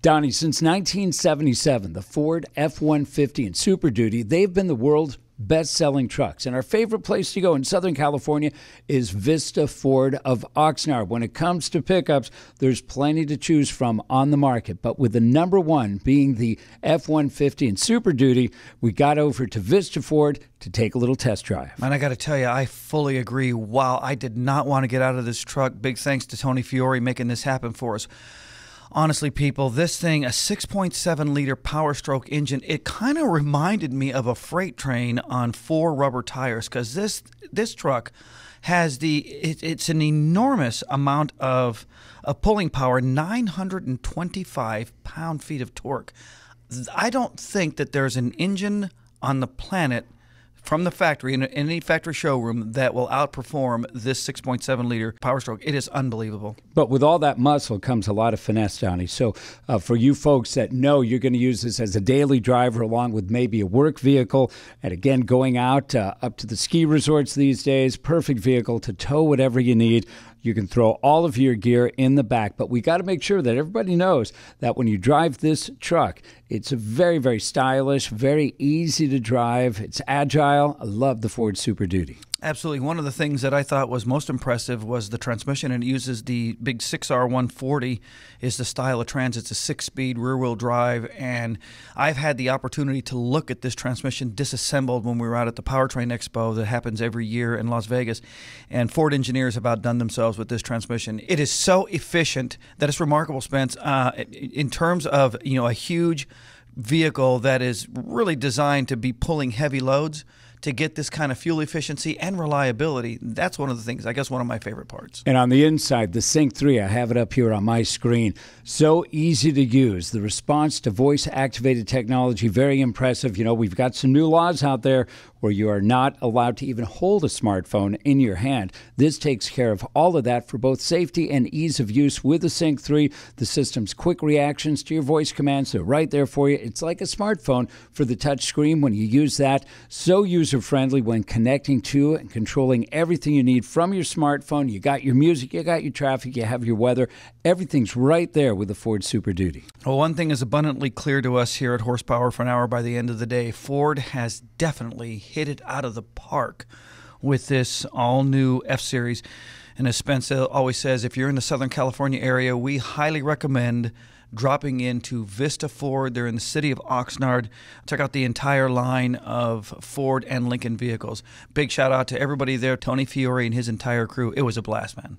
Donnie, since 1977, the Ford F-150 and Super Duty, they've been the world's best-selling trucks. And our favorite place to go in Southern California is Vista Ford of Oxnard. When it comes to pickups, there's plenty to choose from on the market. But with the number one being the F-150 and Super Duty, we got over to Vista Ford to take a little test drive. And I got to tell you, I fully agree. Wow, I did not want to get out of this truck. Big thanks to Tony Fiore making this happen for us. Honestly, people, this thing, a 6.7-liter Power Stroke engine, it kind of reminded me of a freight train on 4 rubber tires, because this truck has it's an enormous amount of pulling power, 925 pound-feet of torque. I don't think that there's an engine on the planet from the factory, in any factory showroom, that will outperform this 6.7-liter Power Stroke. It is unbelievable. But with all that muscle comes a lot of finesse, Donnie. So for you folks that know you're going to use this as a daily driver along with maybe a work vehicle, and again, going out up to the ski resorts these days, perfect vehicle to tow whatever you need. You can throw all of your gear in the back, but we got to make sure that everybody knows that when you drive this truck, it's a very, very stylish, very easy to drive. It's agile. I love the Ford Super Duty. Absolutely. One of the things that I thought was most impressive was the transmission, and it uses the big 6R140 is the style of trans. It's a 6-speed rear-wheel drive, and I've had the opportunity to look at this transmission disassembled when we were out at the Powertrain Expo that happens every year in Las Vegas, and Ford engineers have outdone themselves with this transmission. It is so efficient that it's remarkable, Spence, in terms of, you know, a huge vehicle that is really designed to be pulling heavy loads. To get this kind of fuel efficiency and reliability, that's one of the things, I guess, one of my favorite parts. And on the inside, the Sync 3, I have it up here on my screen. So easy to use. The response to voice-activated technology, very impressive. You know, we've got some new laws out there where you are not allowed to even hold a smartphone in your hand. This takes care of all of that for both safety and ease of use with the Sync 3. The system's quick reactions to your voice commands are right there for you. It's like a smartphone for the touch screen when you use that. So user-friendly when connecting to and controlling everything you need from your smartphone. You got your music, you got your traffic, you have your weather. Everything's right there with the Ford Super Duty. Well, one thing is abundantly clear to us here at Horsepower for an Hour by the end of the day. Ford has definitely hit it out of the park with this all-new F-Series. And as Spence always says, if you're in the Southern California area, we highly recommend dropping into Vista Ford. They're in the city of Oxnard. Check out the entire line of Ford and Lincoln vehicles. Big shout out to everybody there, Tony Fiore and his entire crew. It was a blast, man.